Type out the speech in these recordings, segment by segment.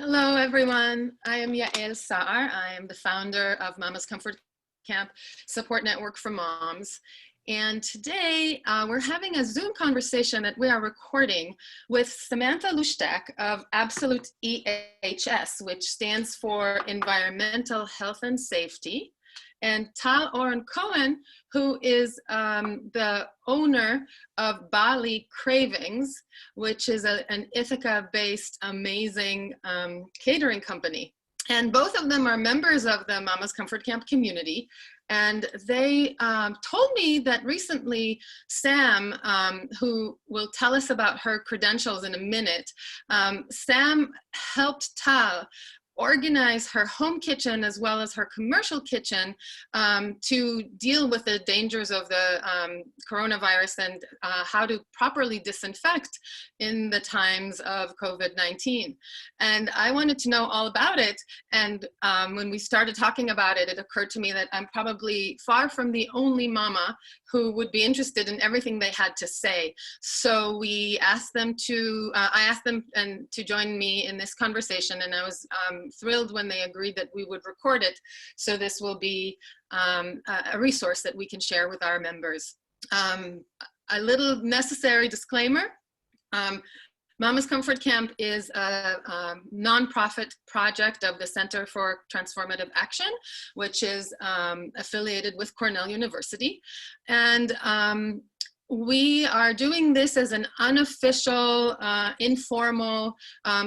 Hello, everyone. I am Yael Saar. I am the founder of Mama's Comfort Camp Support Network for Moms. And today we're having a Zoom conversation that we are recording with Samantha Lushtek of Absolute EHS, which stands for Environmental Health and Safety, and Tal Oron Cohen, who is the owner of Ba-Li Cravings, which is an Ithaca-based amazing catering company. And both of them are members of the Mama's Comfort Camp community. And they told me that recently Sam, who will tell us about her credentials in a minute, Sam helped Tal organize her home kitchen as well as her commercial kitchen to deal with the dangers of the coronavirus and how to properly disinfect in the times of COVID-19. And I wanted to know all about it. And when we started talking about it, it occurred to me that I'm probably far from the only mama who would be interested in everything they had to say. So we asked them to, I asked them to join me in this conversation, and I was thrilled when they agreed that we would record it. So this will be a resource that we can share with our members. A little necessary disclaimer. Mama's Comfort Camp is a nonprofit project of the Center for Transformative Action, which is affiliated with Cornell University. And we are doing this as an unofficial, informal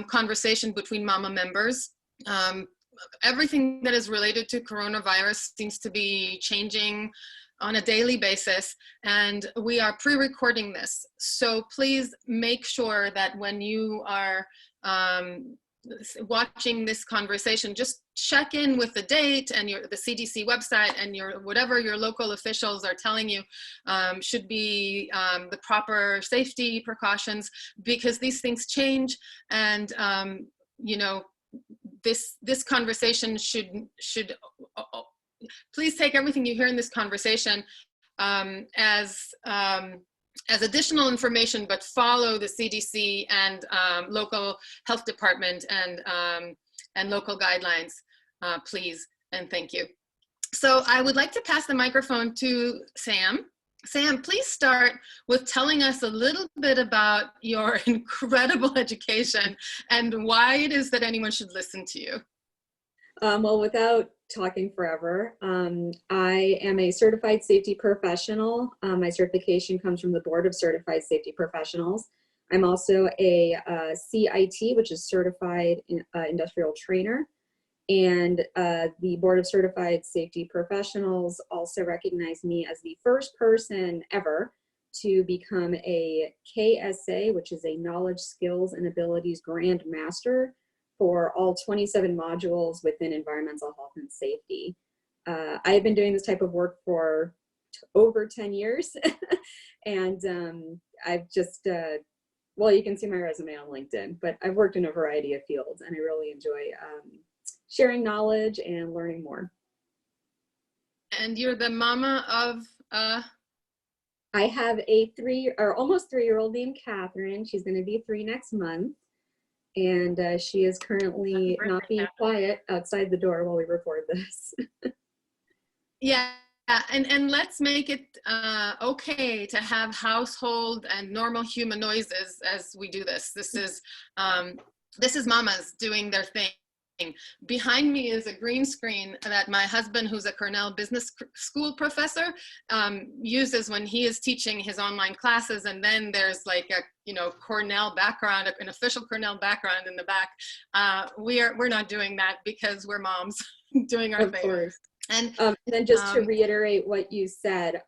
conversation between Mama members. Everything that is related to coronavirus seems to be changing on a daily basis, and we are pre-recording this. So please make sure that when you are watching this conversation, just check in with the date and the CDC website and whatever your local officials are telling you should be the proper safety precautions, because these things change. And you know, this conversation should please take everything you hear in this conversation as additional information, but follow the CDC and local health department and local guidelines, please, and thank you. So I would like to pass the microphone to Sam. Sam, please start with telling us a little bit about your incredible education and why it is that anyone should listen to you. Well, without talking forever, I am a certified safety professional. My certification comes from the Board of Certified Safety Professionals. I'm also a CIT, which is Certified Industrial Trainer. And the Board of Certified Safety Professionals also recognize me as the first person ever to become a KSA, which is a Knowledge, Skills, and Abilities Grand Master for all 27 modules within environmental health and safety. I have been doing this type of work for over 10 years. And I've just, well, you can see my resume on LinkedIn, but I've worked in a variety of fields, and I really enjoy sharing knowledge and learning more. And you're the mama of? I have a almost 3-year-old named Catherine. She's going to be 3 next month. And she is currently not being quiet outside the door while we record this. Yeah, and let's make it okay to have household and normal human noises as we do this. This is mamas doing their thing. Behind me is a green screen that my husband, who's a Cornell Business School professor, uses when he is teaching his online classes. And then there's like a Cornell background, an official Cornell background in the back. We're not doing that because we're moms doing our thing. Of course. And then just to reiterate what you said,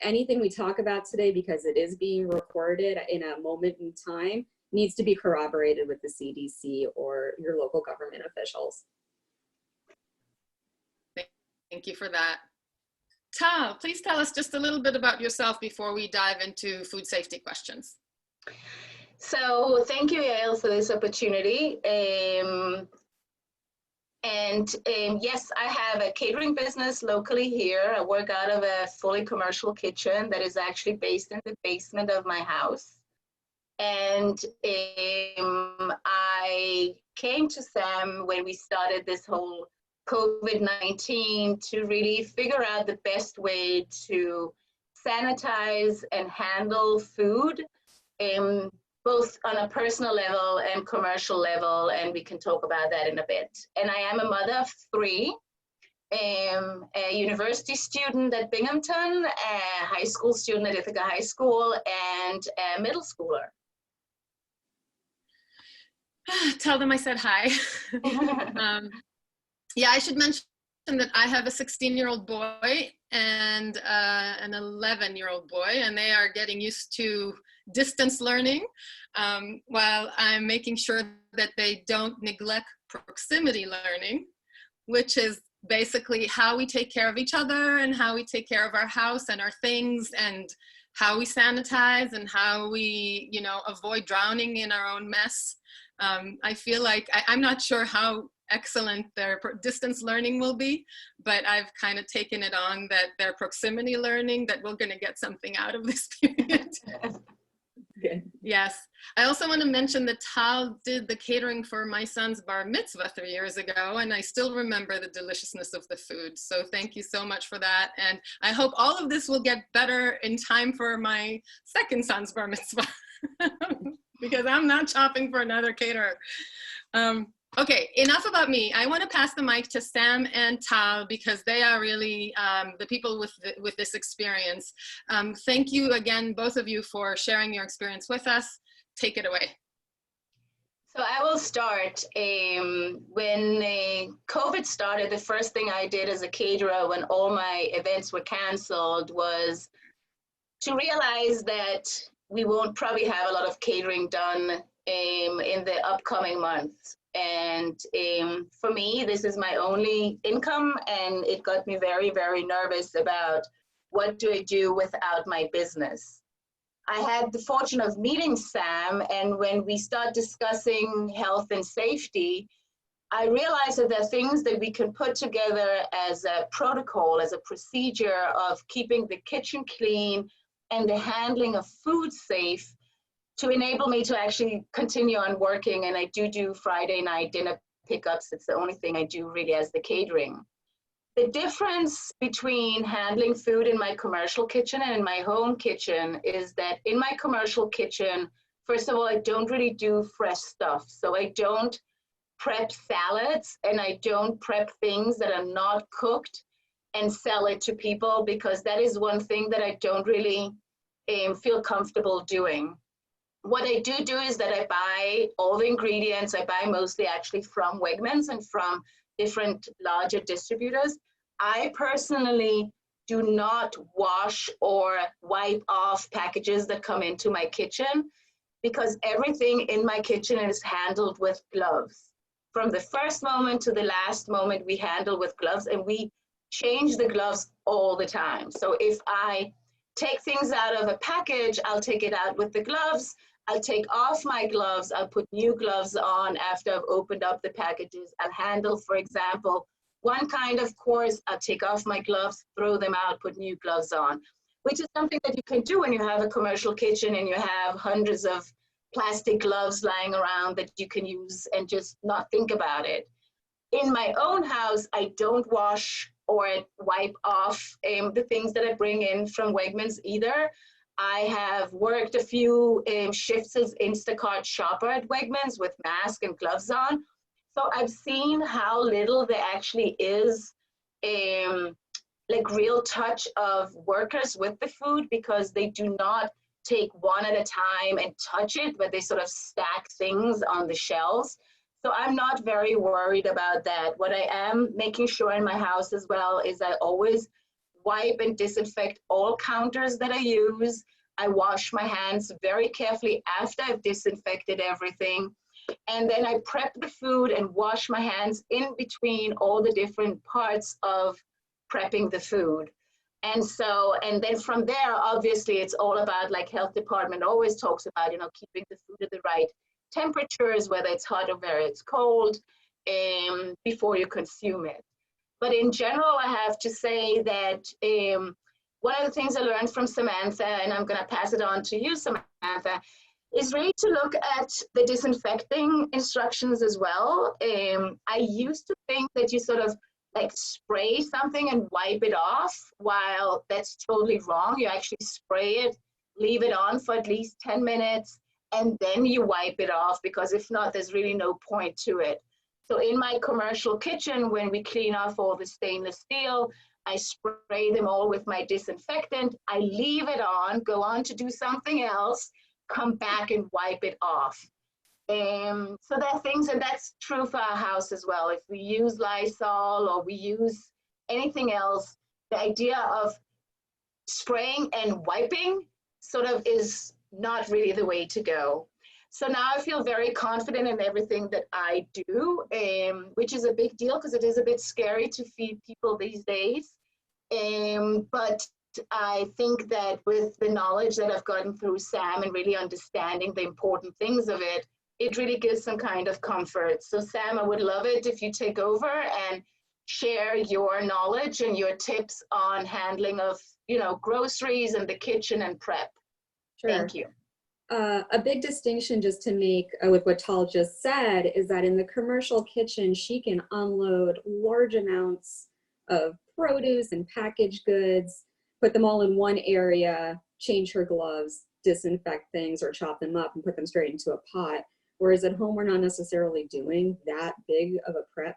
anything we talk about today, because it is being recorded in a moment in time, needs to be corroborated with the CDC or your local government officials. Thank you for that. Tal, please tell us just a little bit about yourself before we dive into food safety questions. So thank you, Yael, for this opportunity. Yes, I have a catering business locally here. I work out of a fully commercial kitchen that is actually based in the basement of my house. And I I came to Sam when we started this whole COVID-19 to really figure out the best way to sanitize and handle food, both on a personal level and commercial level, and we can talk about that in a bit. And I am a mother of 3, a university student at Binghamton, a high school student at Ithaca High School, and a middle schooler. Tell them I said hi. Yeah, I should mention that I have a 16-year-old boy and an 11-year-old boy, and they are getting used to distance learning while I'm making sure that they don't neglect proximity learning, which is basically how we take care of each other and how we take care of our house and our things and how we sanitize and how we, you know, avoid drowning in our own mess. I feel like I'm not sure how excellent their distance learning will be, but I've kind of taken it on that their proximity learning, that we're going to get something out of this period. Good. Yes. I also want to mention that Tal did the catering for my son's bar mitzvah 3 years ago, and I still remember the deliciousness of the food. So thank you so much for that. And I hope all of this will get better in time for my second son's bar mitzvah, because I'm not shopping for another caterer. Okay, enough about me. I want to pass the mic to Sam and Tal because they are really the people with this experience. Thank you again, both of you, for sharing your experience with us. Take it away. So I will start. When COVID started, the first thing I did as a caterer when all my events were canceled was to realize that we won't probably have a lot of catering done in the upcoming months. And for me, this is my only income, and it got me very, very nervous about what do I do without my business. I had the fortune of meeting Sam, and when we start discussing health and safety, I realized that there are things that we can put together as a protocol, as a procedure of keeping the kitchen clean and the handling of food safe to enable me to actually continue on working. And I do Friday night dinner pickups. It's the only thing I do really as the catering. The difference between handling food in my commercial kitchen and in my home kitchen is that in my commercial kitchen, first of all, I don't really do fresh stuff. So I don't prep salads and I don't prep things that are not cooked and sell it to people, because that is one thing that I don't really feel comfortable doing. What I do is that I buy all the ingredients. I buy mostly actually from Wegmans and from different larger distributors. I personally do not wash or wipe off packages that come into my kitchen, because everything in my kitchen is handled with gloves. From the first moment to the last moment, we handle with gloves, and we change the gloves all the time. So if I take things out of a package, I'll take it out with the gloves. I'll take off my gloves, I'll put new gloves on after I've opened up the packages. I'll handle, for example, one kind of course, I'll take off my gloves, throw them out, put new gloves on, which is something that you can do when you have a commercial kitchen and you have hundreds of plastic gloves lying around that you can use and just not think about it. In my own house, I don't wash or wipe off the things that I bring in from Wegmans either. I have worked a few shifts as Instacart shopper at Wegmans with mask and gloves on. So I've seen how little there actually is like real touch of workers with the food, because they do not take one at a time and touch it, but they sort of stack things on the shelves. So I'm not very worried about that. What I am making sure in my house as well is I always wipe and disinfect all counters that I use. I wash my hands very carefully after I've disinfected everything. And then I prep the food and wash my hands in between all the different parts of prepping the food. And then from there, obviously, it's all about, like health department always talks about, keeping the food at the right temperatures, whether it's hot or whether it's cold, before you consume it. But in general, I have to say that one of the things I learned from Samantha, and I'm going to pass it on to you, Samantha, is really to look at the disinfecting instructions as well. I used to think that you sort of like spray something and wipe it off, while that's totally wrong. You actually spray it, leave it on for at least 10 minutes, and then you wipe it off, because if not, there's really no point to it. So in my commercial kitchen, when we clean off all the stainless steel, I spray them all with my disinfectant, I leave it on, go on to do something else, come back and wipe it off. So there are things, and that's true for our house as well. If we use Lysol or we use anything else, the idea of spraying and wiping sort of is not really the way to go. So now I feel very confident in everything that I do, which is a big deal because it is a bit scary to feed people these days. But I think that with the knowledge that I've gotten through Sam and really understanding the important things of it, it really gives some kind of comfort. So Sam, I would love it if you take over and share your knowledge and your tips on handling of, you know, groceries and the kitchen and prep. Sure. Thank you. A big distinction just to make with what Tal just said is that in the commercial kitchen, she can unload large amounts of produce and packaged goods, put them all in one area, change her gloves, disinfect things or chop them up and put them straight into a pot. Whereas at home, we're not necessarily doing that big of a prep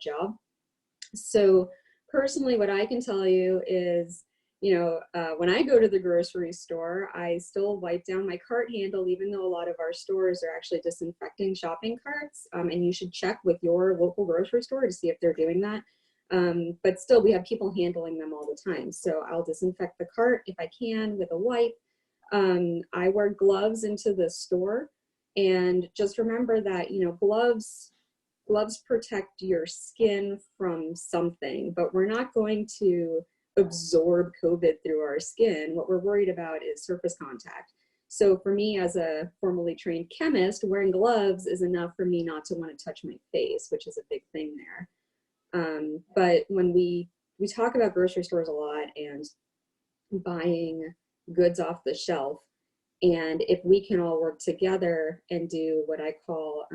job. So personally, what I can tell you is, you know, when I go to the grocery store, I still wipe down my cart handle, even though a lot of our stores are actually disinfecting shopping carts. And you should check with your local grocery store to see if they're doing that. But still, we have people handling them all the time. So I'll disinfect the cart if I can with a wipe. I wear gloves into the store. And just remember that, you know, gloves protect your skin from something, but we're not going to absorb COVID through our skin. What we're worried about is surface contact. So for me, as a formally trained chemist, wearing gloves is enough for me not to want to touch my face, which is a big thing there. But when we talk about grocery stores a lot and buying goods off the shelf, and if we can all work together and do what I call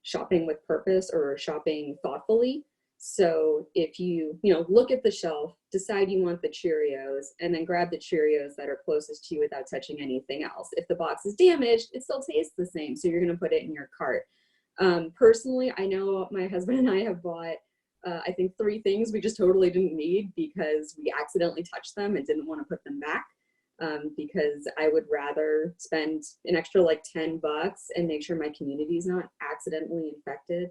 shopping with purpose or shopping thoughtfully. So if you look at the shelf, decide you want the Cheerios, and then grab the Cheerios that are closest to you without touching anything else. If the box is damaged, it still tastes the same, so you're going to put it in your cart. Personally, I know my husband and I have bought I think 3 things we just totally didn't need because we accidentally touched them and didn't want to put them back. Because I would rather spend an extra like $10 and make sure my community is not accidentally infected.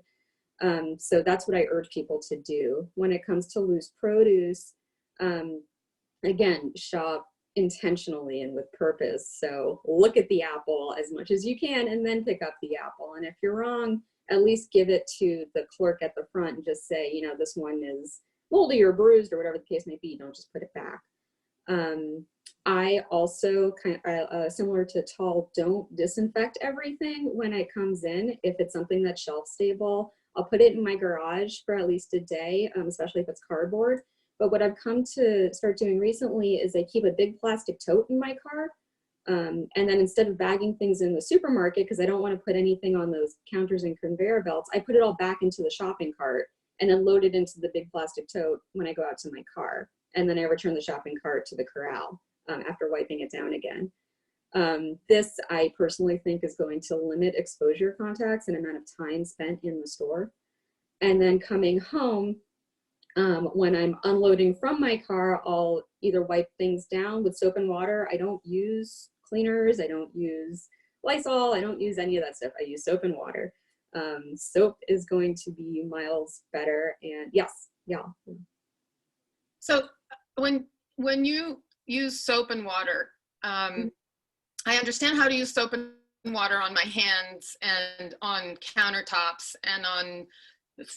So that's what I urge people to do. When it comes to loose produce, again, shop intentionally and with purpose. So look at the apple as much as you can and then pick up the apple. And if you're wrong, at least give it to the clerk at the front and just say, you know, this one is moldy or bruised or whatever the case may be. Don't just put it back. I also, similar to Tal, don't disinfect everything when it comes in. If it's something that's shelf stable, I'll put it in my garage for at least a day, especially if it's cardboard. But what I've come to start doing recently is I keep a big plastic tote in my car. And then instead of bagging things in the supermarket, because I don't want to put anything on those counters and conveyor belts, I put it all back into the shopping cart and then load it into the big plastic tote when I go out to my car. And then I return the shopping cart to the corral after wiping it down again. This I personally think is going to limit exposure contacts and amount of time spent in the store. And then coming home, when I'm unloading from my car, I'll either wipe things down with soap and water. I don't use cleaners. I don't use Lysol. I don't use any of that stuff. I use soap and water. Soap is going to be miles better. And yes, yeah. So when you use soap and water, I understand how to use soap and water on my hands and on countertops and on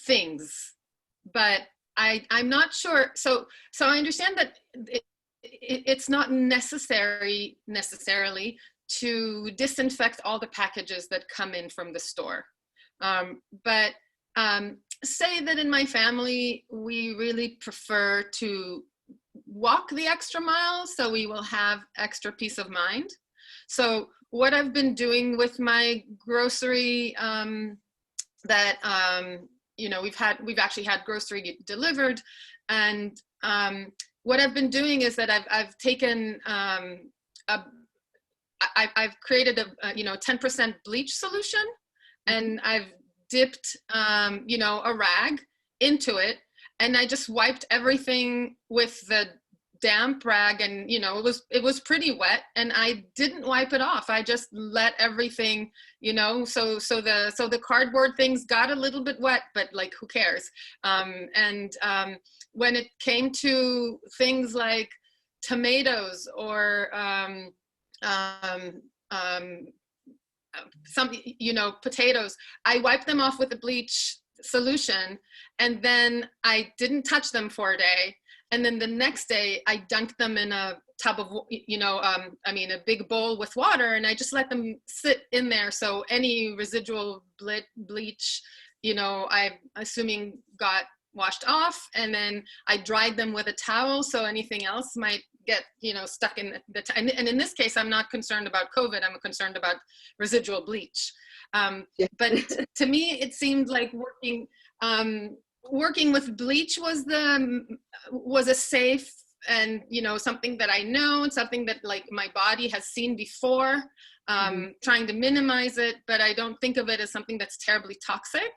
things, but I'm not sure. So I understand that it's not necessarily to disinfect all the packages that come in from the store. But say that in my family, we really prefer to walk the extra mile, so we will have extra peace of mind. So what I've been doing with my grocery, you know, we've actually had grocery delivered, and what I've been doing is that I've taken I've created a you know, 10% bleach solution, and I've dipped you know, a rag into it, and I just wiped everything with the damp rag, and you know, it was pretty wet, and I didn't wipe it off. I just let everything, you know, so the cardboard things got a little bit wet, but like, who cares? When it came to things like tomatoes or some, you know, potatoes, I wiped them off with a bleach solution, and then I didn't touch them for a day. And then the next day I dunked them in a tub of, you know, I mean, a big bowl with water, and I just let them sit in there. So any residual bleach, you know, I'm assuming got washed off, and then I dried them with a towel. So anything else might get, you know, stuck in and in this case, I'm not concerned about COVID. I'm concerned about residual bleach. Yeah. But to me, it seemed like working with bleach was a safe, and you know, something that I know, and something that like my body has seen before, trying to minimize it, but I don't think of it as something that's terribly toxic.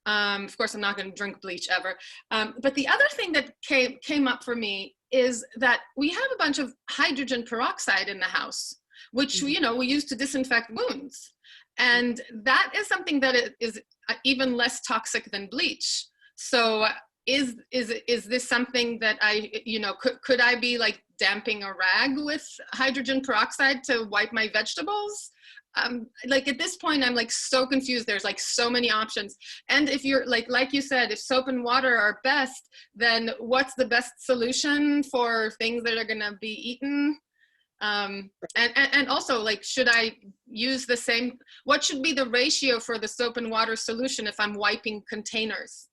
Of course, I'm not going to drink bleach ever. But the other thing that came up for me is that we have a bunch of hydrogen peroxide in the house, which, you know, we use to disinfect wounds. And that is something that is even less toxic than bleach. So is this something that I, you know, could I be like damping a rag with hydrogen peroxide to wipe my vegetables? Like at this point, I'm like so confused. There's like so many options. And if you're like you said, if soap and water are best, then what's the best solution for things that are gonna be eaten? And also, like, should I use the same, what should be the ratio for the soap and water solution if I'm wiping containers?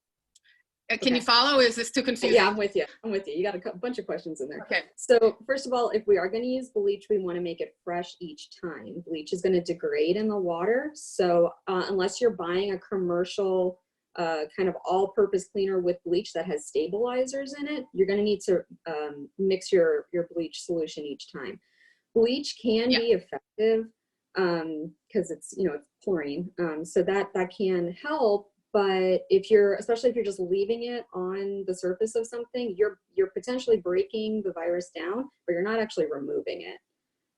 Can you follow? Is this too confusing? Yeah, I'm with you. You got a bunch of questions in there. Okay. So first of all, if we are going to use bleach, we want to make it fresh each time. Bleach is going to degrade in the water. So unless you're buying a commercial kind of all-purpose cleaner with bleach that has stabilizers in it, you're going to need to mix your bleach solution each time. Bleach can be effective because it's, you know, it's chlorine. So that can help. But especially if you're just leaving it on the surface of something, you're potentially breaking the virus down, but you're not actually removing it.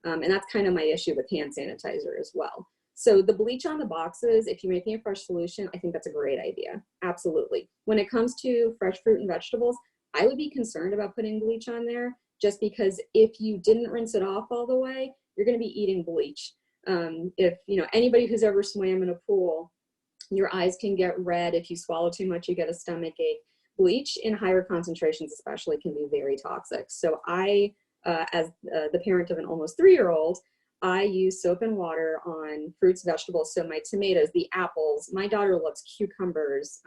And that's kind of my issue with hand sanitizer as well. So the bleach on the boxes, if you're making a fresh solution, I think that's a great idea. Absolutely. When it comes to fresh fruit and vegetables, I would be concerned about putting bleach on there, just because if you didn't rinse it off all the way, you're going to be eating bleach. If, you know, anybody who's ever swam in a pool, your eyes can get red. If you swallow too much, you get a stomach ache. Bleach in higher concentrations especially can be very toxic. So I, as the parent of an almost 3-year-old, I use soap and water on fruits, vegetables. So my tomatoes, the apples, my daughter loves cucumbers.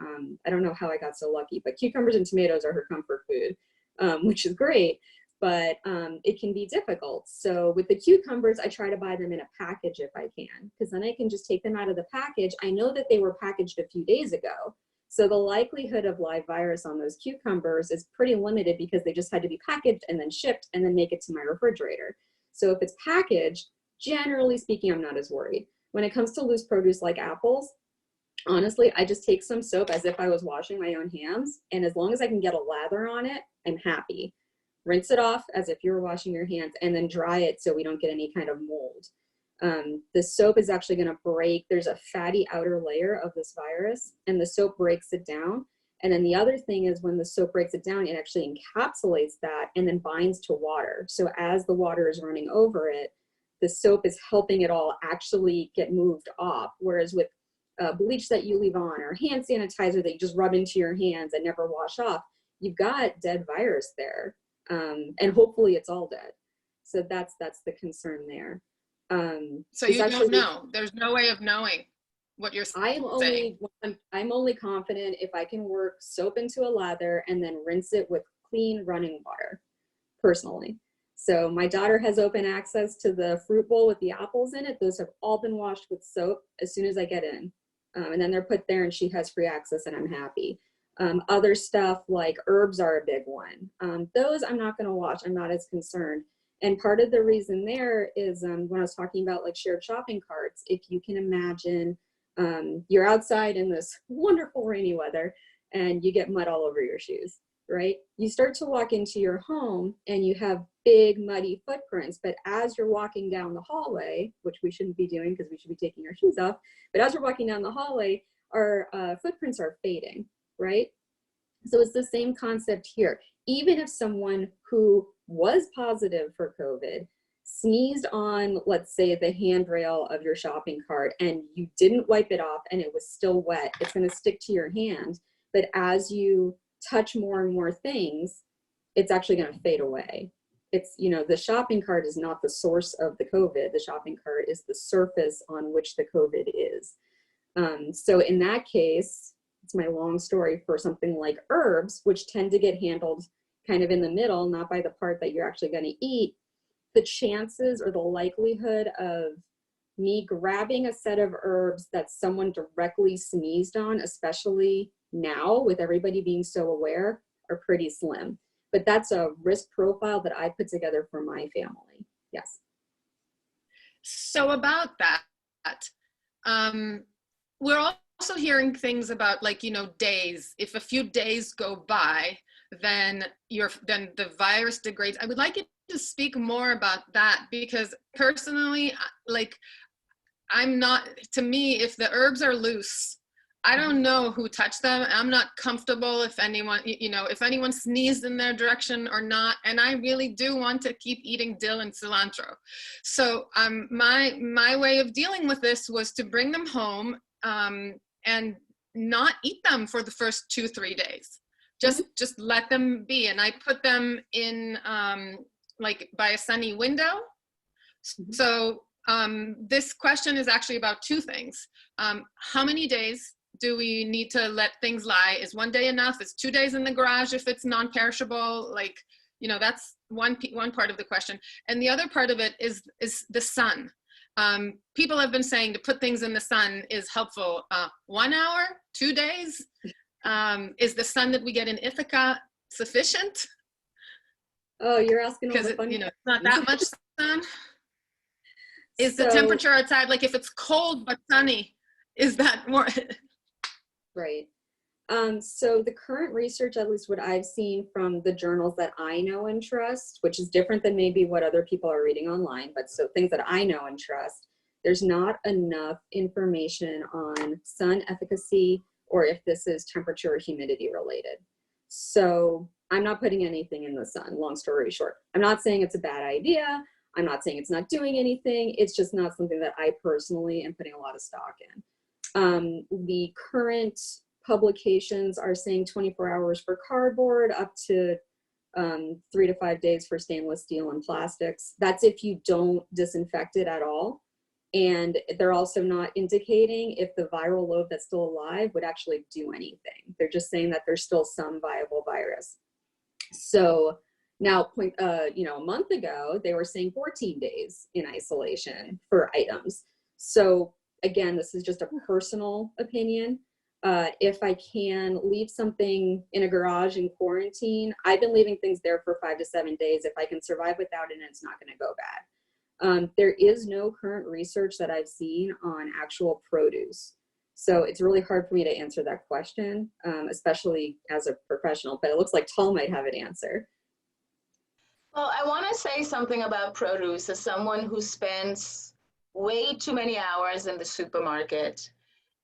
I don't know how I got so lucky, but cucumbers and tomatoes are her comfort food, which is great. But it can be difficult. So with the cucumbers, I try to buy them in a package if I can, because then I can just take them out of the package. I know that they were packaged a few days ago. So the likelihood of live virus on those cucumbers is pretty limited because they just had to be packaged and then shipped and then make it to my refrigerator. So if it's packaged, generally speaking, I'm not as worried. When it comes to loose produce like apples, honestly, I just take some soap as if I was washing my own hands. And as long as I can get a lather on it, I'm happy. Rinse it off as if you were washing your hands, and then dry it so we don't get any kind of mold. The soap is actually going to break. There's a fatty outer layer of this virus, and the soap breaks it down. And then the other thing is when the soap breaks it down, it actually encapsulates that and then binds to water. So as the water is running over it, the soap is helping it all actually get moved off. Whereas with bleach that you leave on, or hand sanitizer that you just rub into your hands and never wash off, you've got dead virus there. And hopefully it's all dead. So that's the concern there. So you don't know. There's no way of knowing what you're saying. I'm only confident if I can work soap into a lather and then rinse it with clean running water, personally. So my daughter has open access to the fruit bowl with the apples in it. Those have all been washed with soap as soon as I get in. And then they're put there and she has free access and I'm happy. Other stuff like herbs are a big one. Those I'm not gonna wash, I'm not as concerned. And part of the reason there is when I was talking about like shared shopping carts, if you can imagine you're outside in this wonderful rainy weather and you get mud all over your shoes, right? You start to walk into your home and you have big muddy footprints, but as you're walking down the hallway, which we shouldn't be doing because we should be taking our shoes off, but as we're walking down the hallway, our footprints are fading, right? So it's the same concept here. Even if someone who was positive for COVID sneezed on, let's say, the handrail of your shopping cart and you didn't wipe it off and it was still wet, it's going to stick to your hand. But as you touch more and more things, it's actually going to fade away. It's, you know, the shopping cart is not the source of the COVID. The shopping cart is the surface on which the COVID is. So in that case, it's my long story for something like herbs, which tend to get handled kind of in the middle, not by the part that you're actually going to eat. The chances or the likelihood of me grabbing a set of herbs that someone directly sneezed on, especially now with everybody being so aware, are pretty slim. But that's a risk profile that I put together for my family. Yes. So about that, we're also hearing things about, like, you know, days. If a few days go by, then the virus degrades. I would like you to speak more about that, because personally, like, to me, if the herbs are loose, I don't know who touched them. I'm not comfortable if anyone, you know, if anyone sneezed in their direction or not. And I really do want to keep eating dill and cilantro. So my way of dealing with this was to bring them home and not eat them for the first 2-3 days. Just let them be. And I put them in like by a sunny window. So this question is actually about two things. How many days do we need to let things lie? Is 1 day enough? Is 2 days in the garage if it's non-perishable? Like, you know, that's one part of the question. And the other part of it is the sun. People have been saying to put things in the sun is helpful. 1 hour, 2 days? Is the sun that we get in Ithaca sufficient? Oh, you're asking all the Because, fun you know, it's not that much sun. Is the temperature outside, like if it's cold but sunny, is that more? Right. So the current research, at least what I've seen from the journals that I know and trust, which is different than maybe what other people are reading online, but so things that I know and trust, there's not enough information on sun efficacy or if this is temperature or humidity related. So I'm not putting anything in the sun, long story short. I'm not saying it's a bad idea. I'm not saying it's not doing anything. It's just not something that I personally am putting a lot of stock in. The current publications are saying 24 hours for cardboard, up to 3 to 5 days for stainless steel and plastics. That's if you don't disinfect it at all. And they're also not indicating if the viral load that's still alive would actually do anything. They're just saying that there's still some viable virus. So now, you know, a month ago, they were saying 14 days in isolation for items. So again, this is just a personal opinion. If I can leave something in a garage in quarantine, I've been leaving things there for 5 to 7 days. If I can survive without it, it's not going to go bad. There is no current research that I've seen on actual produce. So it's really hard for me to answer that question, especially as a professional, but it looks like Tal might have an answer. Well, I want to say something about produce as someone who spends way too many hours in the supermarket.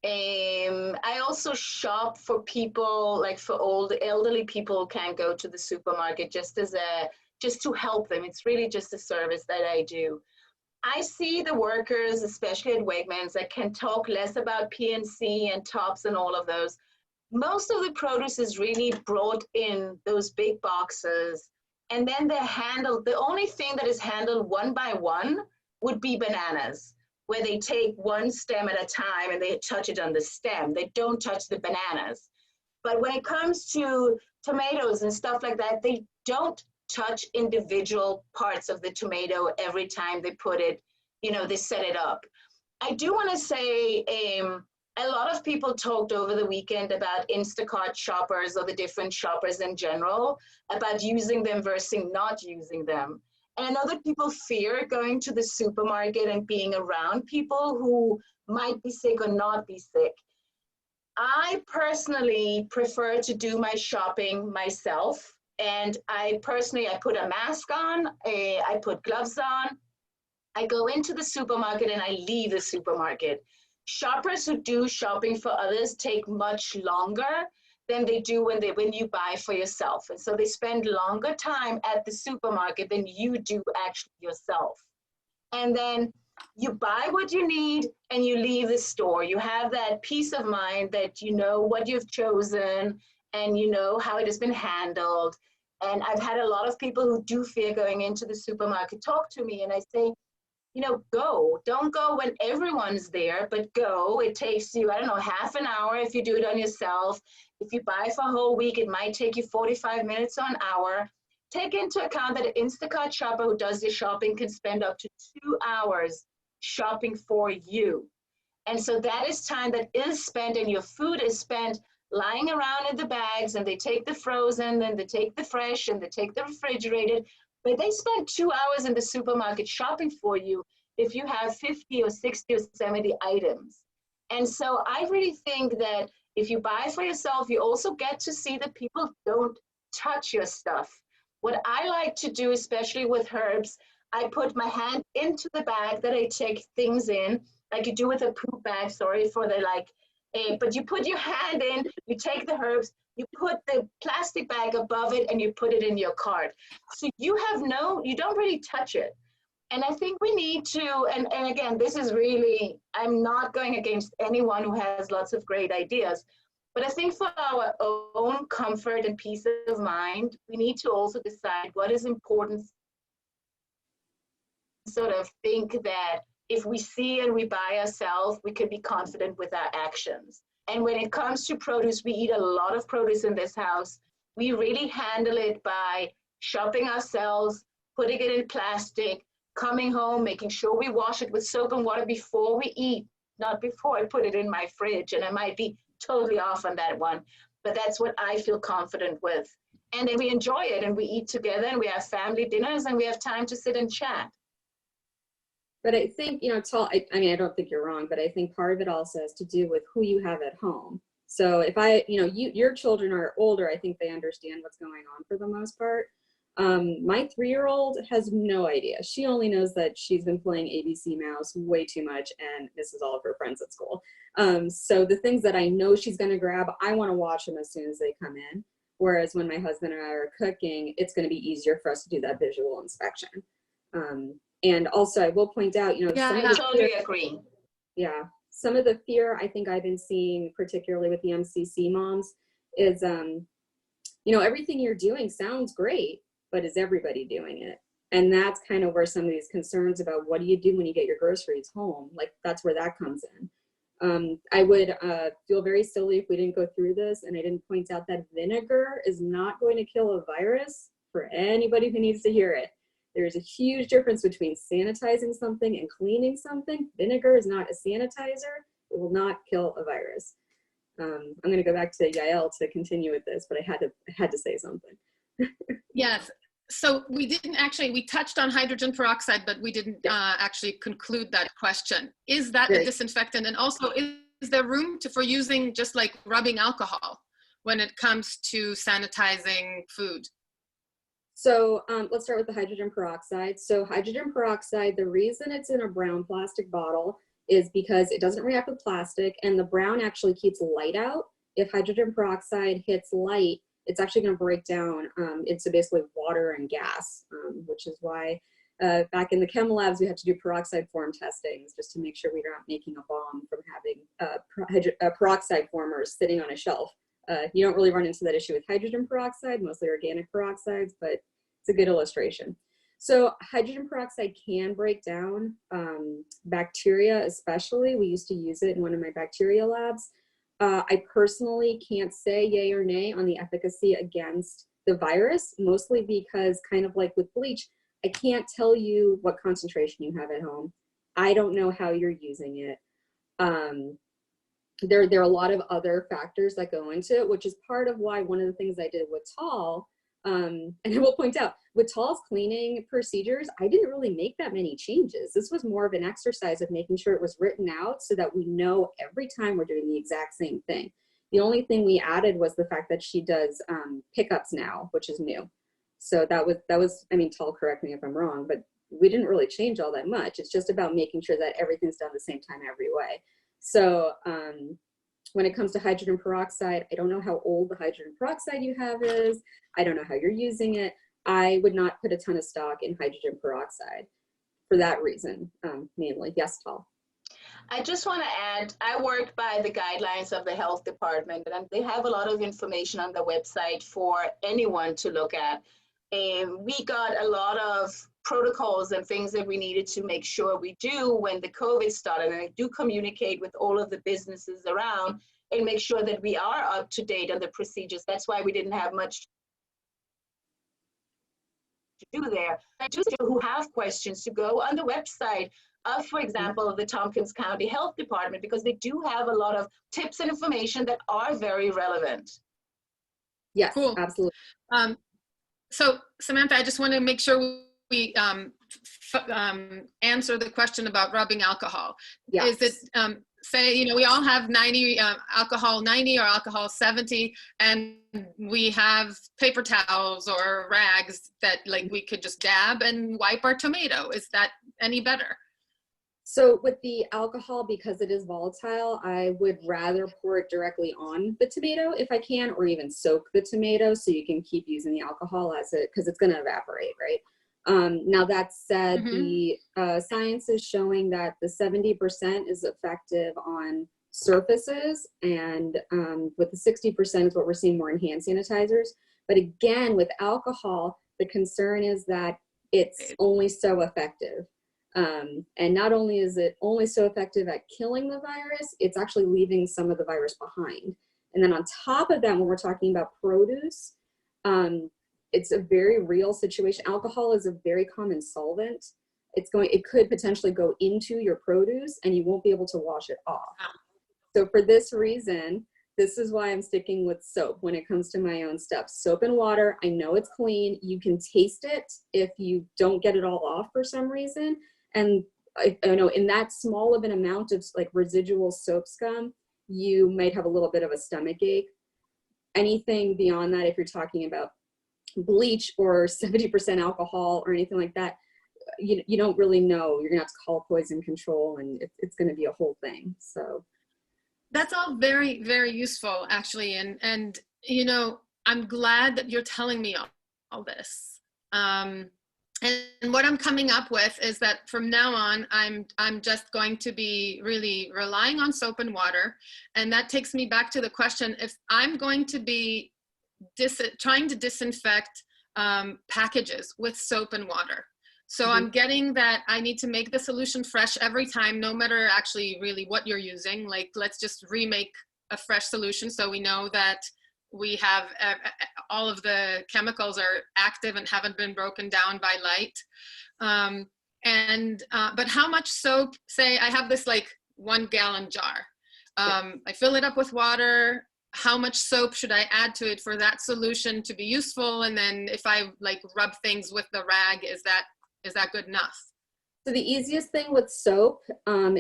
I also shop for people, like for old elderly people who can't go to the supermarket, just to help them. It's really just a service that I do. I see the workers, especially at Wegmans, that can talk less about PNC and Tops and all of those. Most of the produce is really brought in those big boxes, and then they're handled. The only thing that is handled one by one would be bananas, where they take one stem at a time and they touch it on the stem. They don't touch the bananas. But when it comes to tomatoes and stuff like that, they don't touch individual parts of the tomato every time they put it, you know, they set it up. I do want to say a lot of people talked over the weekend about Instacart shoppers or the different shoppers in general, about using them versus not using them. And I know that people fear going to the supermarket and being around people who might be sick or not be sick. I personally prefer to do my shopping myself. And I put a mask on, I put gloves on, I go into the supermarket and I leave the supermarket. Shoppers who do shopping for others take much longer than they do when you buy for yourself. And so they spend longer time at the supermarket than you do actually yourself. And then you buy what you need and you leave the store. You have that peace of mind that you know what you've chosen and you know how it has been handled. And I've had a lot of people who do fear going into the supermarket talk to me, and I say, you know, go. Don't go when everyone's there, but go. It takes you, I don't know, half an hour if you do it on yourself. If you buy for a whole week, it might take you 45 minutes or an hour. Take into account that an Instacart shopper who does the shopping can spend up to 2 hours shopping for you. And so that is time that is spent, and your food is spent lying around in the bags, and they take the frozen, and they take the fresh, and they take the refrigerated. But they spend 2 hours in the supermarket shopping for you if you have 50 or 60 or 70 items. And so I really think that if you buy for yourself, you also get to see that people don't touch your stuff. What I like to do, especially with herbs, I put my hand into the bag that I take things in, like you do with a poop bag, sorry for the but you put your hand in, you take the herbs, you put the plastic bag above it, and you put it in your cart. So you don't really touch it. And I think we need to, and again, this is really, I'm not going against anyone who has lots of great ideas, but I think for our own comfort and peace of mind, we need to also decide what is important. Sort of think that if we see and we buy ourselves, we can be confident with our actions. And when it comes to produce, we eat a lot of produce in this house. We really handle it by shopping ourselves, putting it in plastic, coming home, making sure we wash it with soap and water before we eat, not before I put it in my fridge. And I might be totally off on that one, but that's what I feel confident with. And then we enjoy it, and we eat together, and we have family dinners, and we have time to sit and chat. But I think, you know, Tal, I mean, I don't think you're wrong, but I think part of it also has to do with who you have at home. So if your children are older, I think they understand what's going on for the most part. My 3-year-old has no idea. She only knows that she's been playing ABC Mouse way too much, and this is all of her friends at school. So the things that I know she's going to grab, I want to watch them as soon as they come in. Whereas when my husband and I are cooking, it's going to be easier for us to do that visual inspection. And also, I will point out, you know, I totally agree. Yeah, some of the fear I think I've been seeing, particularly with the MCC moms, is, you know, everything you're doing sounds great, but is everybody doing it? And that's kind of where some of these concerns about what do you do when you get your groceries home, like that's where that comes in. I would feel very silly if we didn't go through this and I didn't point out that vinegar is not going to kill a virus for anybody who needs to hear it. There's a huge difference between sanitizing something and cleaning something. Vinegar is not a sanitizer. It will not kill a virus. I'm going to go back to Yael to continue with this, but I had to say something. Yes. So we touched on hydrogen peroxide, but we didn't actually conclude that question. Is that a disinfectant? And also, is there room for using just like rubbing alcohol when it comes to sanitizing food? So let's start with the hydrogen peroxide. So hydrogen peroxide, the reason it's in a brown plastic bottle is because it doesn't react with plastic, and the brown actually keeps light out. If hydrogen peroxide hits light, it's actually going to break down into basically water and gas, which is why back in the chem labs, we have to do peroxide form testings just to make sure we're not making a bomb from having peroxide formers sitting on a shelf. You don't really run into that issue with hydrogen peroxide, mostly organic peroxides, but it's a good illustration. So hydrogen peroxide can break down bacteria, especially. We used to use it in one of my bacteria labs. I personally can't say yay or nay on the efficacy against the virus, mostly because, kind of like with bleach, I can't tell you what concentration you have at home. I don't know how you're using it. There are a lot of other factors that go into it, which is part of why one of the things I did with Tal, and I will point out, with Tal's cleaning procedures, I didn't really make that many changes. This was more of an exercise of making sure it was written out so that we know every time we're doing the exact same thing. The only thing we added was the fact that she does pickups now, which is new. So that was, I mean, Tal, correct me if I'm wrong, but we didn't really change all that much. It's just about making sure that everything's done the same time every way. So when it comes to hydrogen peroxide, I don't know how old the hydrogen peroxide you have is. I don't know how you're using it. I would not put a ton of stock in hydrogen peroxide for that reason, mainly. Yes, Tal. I just want to add, I work by the guidelines of the health department, and they have a lot of information on the website for anyone to look at. And we got a lot of protocols and things that we needed to make sure we do when the COVID started. And I do communicate with all of the businesses around and make sure that we are up to date on the procedures. That's why we didn't have much to do there. But just people who have questions to go on the website of, for example, the Tompkins County Health Department, because they do have a lot of tips and information that are very relevant. Yes, cool. Absolutely. So Samantha, I just want to make sure we answer the question about rubbing alcohol. Yes. Is it, say, you know, we all have 90, alcohol 90 or alcohol 70, and we have paper towels or rags that like we could just dab and wipe our tomato. Is that any better? So with the alcohol, because it is volatile, I would rather pour it directly on the tomato if I can, or even soak the tomato so you can keep using the alcohol as it, because it's going to evaporate, right? Now that said, the science is showing that the 70% is effective on surfaces, and with the 60% is what we're seeing more in hand sanitizers. But again, with alcohol, the concern is that it's only so effective. And not only is it only so effective at killing the virus, it's actually leaving some of the virus behind. And then on top of that, when we're talking about produce, it's a very real situation. Alcohol is a very common solvent. It could potentially go into your produce and you won't be able to wash it off. So for this reason, this is why I'm sticking with soap when it comes to my own stuff. Soap and water, I know it's clean. You can taste it if you don't get it all off for some reason. And I know in that small of an amount of like residual soap scum, you might have a little bit of a stomach ache. Anything beyond that, if you're talking about bleach or 70% alcohol or anything like that, you don't really know. You're gonna have to call poison control, and it's gonna be a whole thing. So that's all very, very useful, actually. And you know, I'm glad that you're telling me all this. And what I'm coming up with is that from now on, I'm just going to be really relying on soap and water. And that takes me back to the question, if I'm going to be trying to disinfect packages with soap and water. So I'm getting that I need to make the solution fresh every time, no matter actually really what you're using. Like, let's just remake a fresh solution so we know that we have all of the chemicals are active and haven't been broken down by light. But how much soap, say I have this like 1 gallon jar. I fill it up with water. How much soap should I add to it for that solution to be useful? And then if I like rub things with the rag, is that good enough? So the easiest thing with soap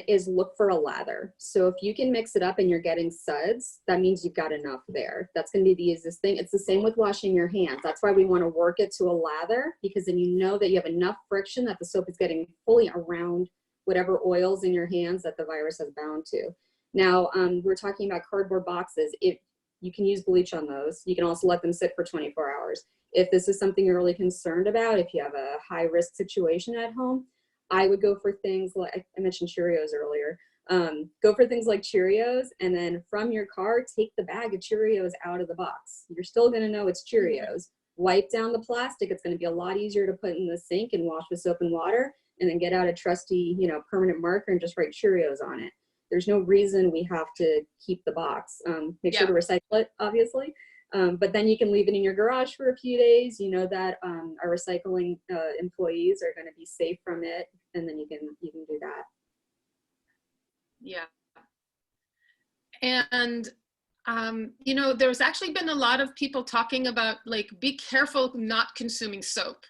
is look for a lather. So if you can mix it up and you're getting suds, that means you've got enough there. That's going to be the easiest thing. It's the same with washing your hands. That's why we want to work it to a lather, because then you know that you have enough friction that the soap is getting fully around whatever oils in your hands that the virus has bound to. Now, we're talking about cardboard boxes. If you can use bleach on those, you can also let them sit for 24 hours. If this is something you're really concerned about, if you have a high risk situation at home, I would go for things like, I mentioned Cheerios earlier. Go for things like Cheerios, and then from your car, take the bag of Cheerios out of the box. You're still gonna know it's Cheerios. Wipe down the plastic. It's gonna be a lot easier to put in the sink and wash with soap and water, and then get out a trusty, permanent marker and just write Cheerios on it. There's no reason we have to keep the box. Make sure to recycle it, obviously. But then you can leave it in your garage for a few days. You know that our recycling employees are going to be safe from it, and then you can do that. Yeah. And you know, there's actually been a lot of people talking about, like, be careful not consuming soap.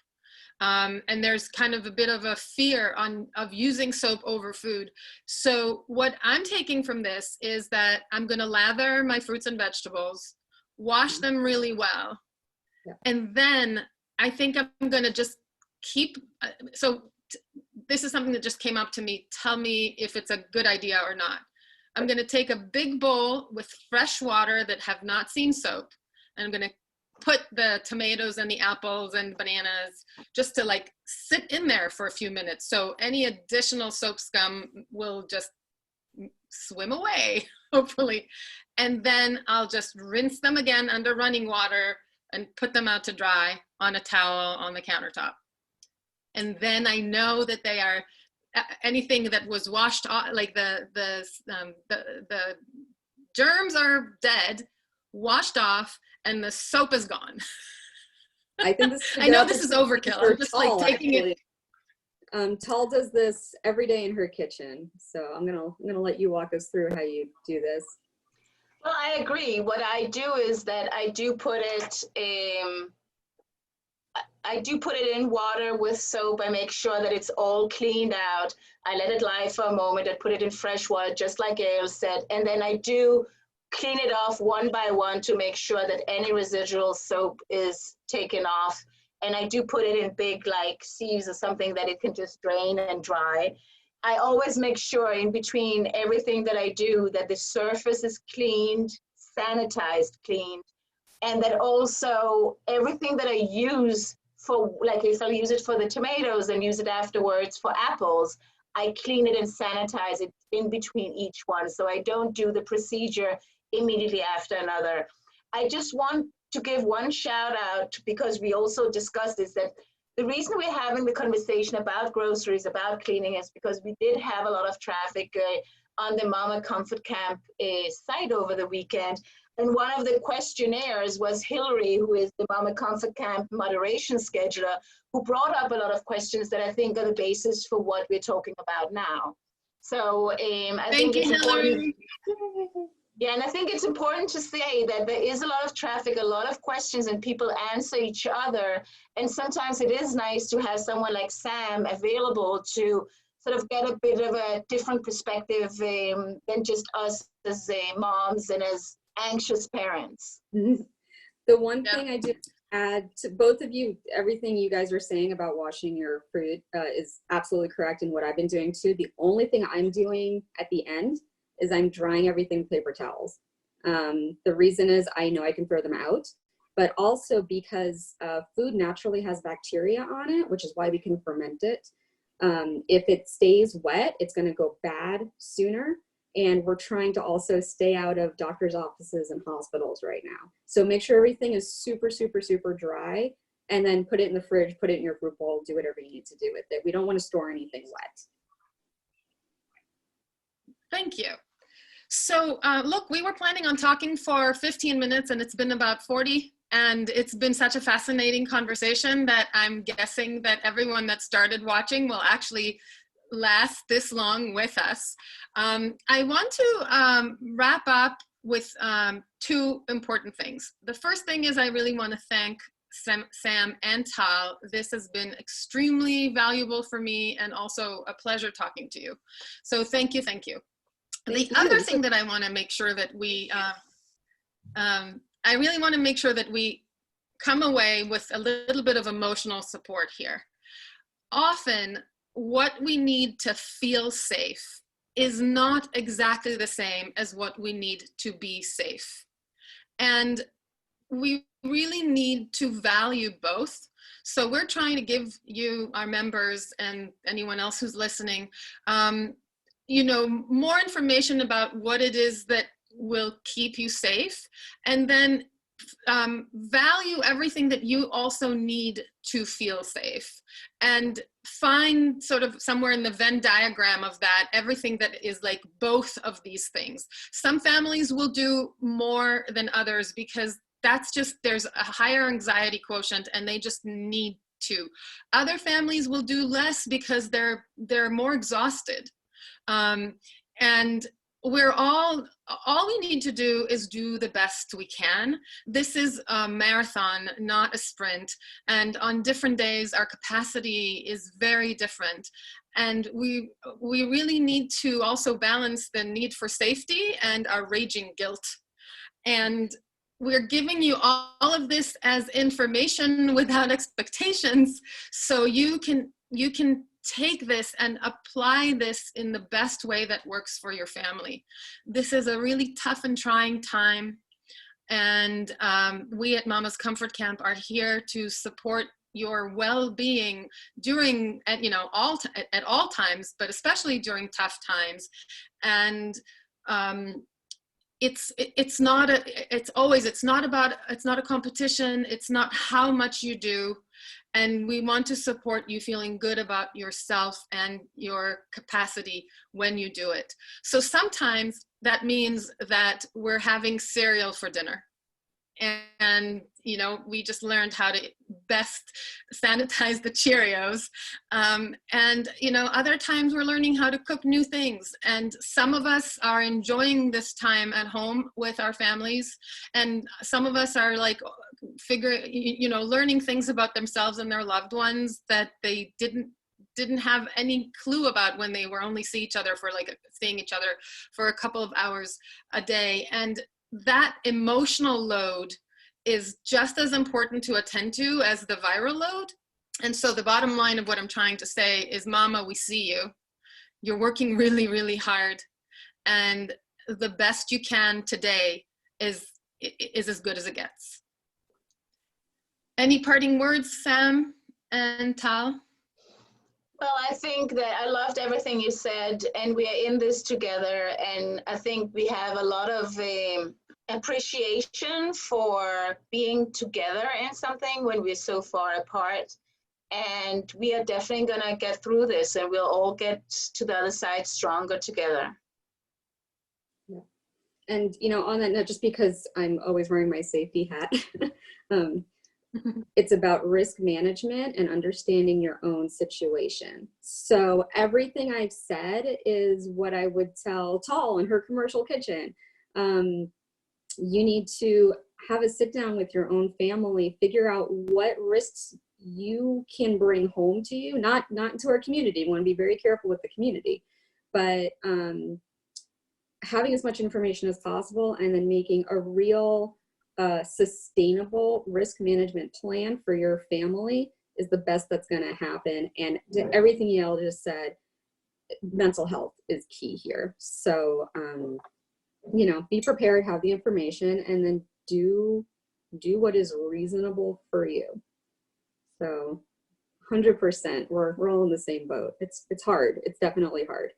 And there's kind of a bit of a fear of using soap over food. So what I'm taking from this is that I'm going to lather my fruits and vegetables, wash them really well. Yeah. And then I think I'm going to just keep, this is something that just came up to me. Tell me if it's a good idea or not. I'm going to take a big bowl with fresh water that have not seen soap, and I'm going to put the tomatoes and the apples and bananas just to, like, sit in there for a few minutes. So any additional soap scum will just swim away, hopefully. And then I'll just rinse them again under running water and put them out to dry on a towel on the countertop. And then I know that they are, anything that was washed off, like the germs are dead, washed off, and the soap is gone. I think this I know this is overkill. I'm just Tal, like taking actually. it. Tal does this every day in her kitchen, so I'm gonna let you walk us through how you do this. Well, I agree. What I do is that I do put it in water with soap. I make sure that it's all cleaned out. I let it lie for a moment. I put it in fresh water, just like Yael said, and then I do clean it off one by one to make sure that any residual soap is taken off. And I do put it in big, like, sieves or something that it can just drain and dry. I always make sure in between everything that I do that the surface is cleaned, sanitized, cleaned, and that also everything that I use for, like, if I use it for the tomatoes and use it afterwards for apples, I clean it and sanitize it in between each one. So I don't do the procedure immediately after another. I just want to give one shout out, because we also discussed this, that the reason we're having the conversation about groceries, about cleaning, is because we did have a lot of traffic on the Mama Comfort Camp site over the weekend. And one of the questionnaires was Hillary, who is the Mama Comfort Camp moderation scheduler, who brought up a lot of questions that I think are the basis for what we're talking about now. So I think it's important. Yeah, and I think it's important to say that there is a lot of traffic, a lot of questions, and people answer each other. And sometimes it is nice to have someone like Sam available to sort of get a bit of a different perspective than just us as moms and as anxious parents. The one thing I do add to both of you, everything you guys are saying about washing your fruit is absolutely correct, and what I've been doing too. The only thing I'm doing at the end is I'm drying everything with paper towels. The reason is I know I can throw them out, but also because food naturally has bacteria on it, which is why we can ferment it. If it stays wet, it's going to go bad sooner. And we're trying to also stay out of doctors' offices and hospitals right now. So make sure everything is super, super, super dry, and then put it in the fridge, put it in your fruit bowl, do whatever you need to do with it. We don't want to store anything wet. Thank you. So look, we were planning on talking for 15 minutes, and it's been about 40. And it's been such a fascinating conversation that I'm guessing that everyone that started watching will actually last this long with us. I want to wrap up with two important things. The first thing is I really want to thank Sam and Tal. This has been extremely valuable for me, and also a pleasure talking to you. So thank you, thank you. The other thing that I want to make sure that we, I really want to make sure that we come away with a little bit of emotional support here. Often, what we need to feel safe is not exactly the same as what we need to be safe. And we really need to value both. So we're trying to give you, our members, and anyone else who's listening, you know, more information about what it is that will keep you safe, and then value everything that you also need to feel safe, and find sort of somewhere in the Venn diagram of that everything that is like both of these things. Some families will do more than others because that's just, there's a higher anxiety quotient and they just need to. Other families will do less because they're more exhausted. And we're all we need to do is do the best we can. This is a marathon, not a sprint. And on different days, our capacity is very different. And we really need to also balance the need for safety and our raging guilt. And we're giving you all of this as information without expectations, so you can take this and apply this in the best way that works for your family. This is a really tough and trying time, and we at Mama's Comfort Camp are here to support your well-being during, at all times, but especially during tough times. And it's not a competition. It's not how much you do. And we want to support you feeling good about yourself and your capacity when you do it. So sometimes that means that we're having cereal for dinner. And we just learned how to best sanitize the Cheerios. And other times we're learning how to cook new things. And some of us are enjoying this time at home with our families. And some of us are like learning things about themselves and their loved ones that they didn't have any clue about when they were only seeing each other for a couple of hours a day. And that emotional load is just as important to attend to as the viral load. And so the bottom line of what I'm trying to say is, Mama, we see you. You're working really, really hard. And the best you can today is as good as it gets. Any parting words, Sam and Tal? Well, I think that I loved everything you said, and we are in this together. And I think we have a lot of appreciation for being together in something when we're so far apart. And we are definitely going to get through this, and we'll all get to the other side stronger together. Yeah. And, on that note, just because I'm always wearing my safety hat, it's about risk management and understanding your own situation. So everything I've said is what I would tell Tal in her commercial kitchen. You need to have a sit down with your own family, figure out what risks you can bring home to you, not into our community. We want to be very careful with the community, but having as much information as possible and then making a real sustainable risk management plan for your family is the best that's going to happen. And everything Yael just said, mental health is key here. So, be prepared, have the information, and then do what is reasonable for you. So 100%, we're all in the same boat. It's hard. It's definitely hard.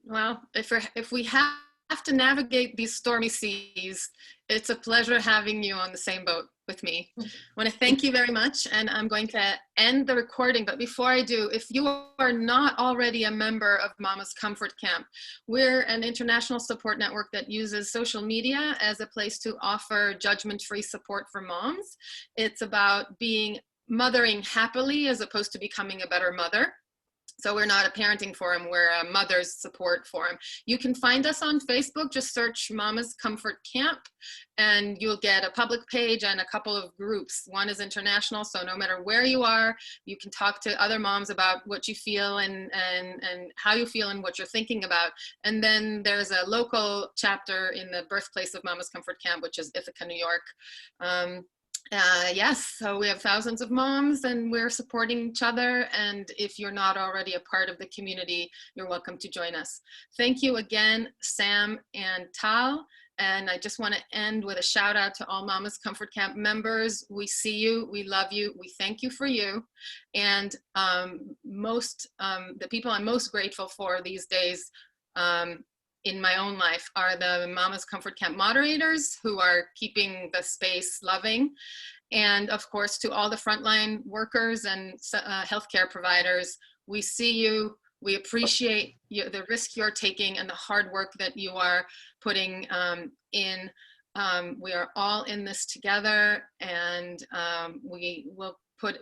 Well, if we have to navigate these stormy seas, it's a pleasure having you on the same boat with me. I want to thank you very much, and I'm going to end the recording. But before I do, if you are not already a member of Mama's Comfort Camp, we're an international support network that uses social media as a place to offer judgment-free support for moms. It's about mothering happily as opposed to becoming a better mother. So we're not a parenting forum, we're a mother's support forum. You can find us on Facebook, just search Mama's Comfort Camp, and you'll get a public page and a couple of groups. One is international, so no matter where you are, you can talk to other moms about what you feel and how you feel and what you're thinking about. And then there's a local chapter in the birthplace of Mama's Comfort Camp, which is Ithaca, New York. Yes, so we have thousands of moms and we're supporting each other. And if you're not already a part of the community, you're welcome to join us. Thank you again, Sam and Tal. And I just want to end with a shout out to all Mama's Comfort Camp members. We see you, we love you, we thank you for you. And the people I'm most grateful for these days in my own life are the Mama's Comfort Camp moderators who are keeping the space loving. And of course, to all the frontline workers and healthcare providers, we see you, we appreciate the risk you're taking and the hard work that you are putting in We are all in this together, and we will put,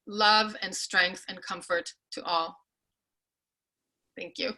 love and strength and comfort to all. Thank you.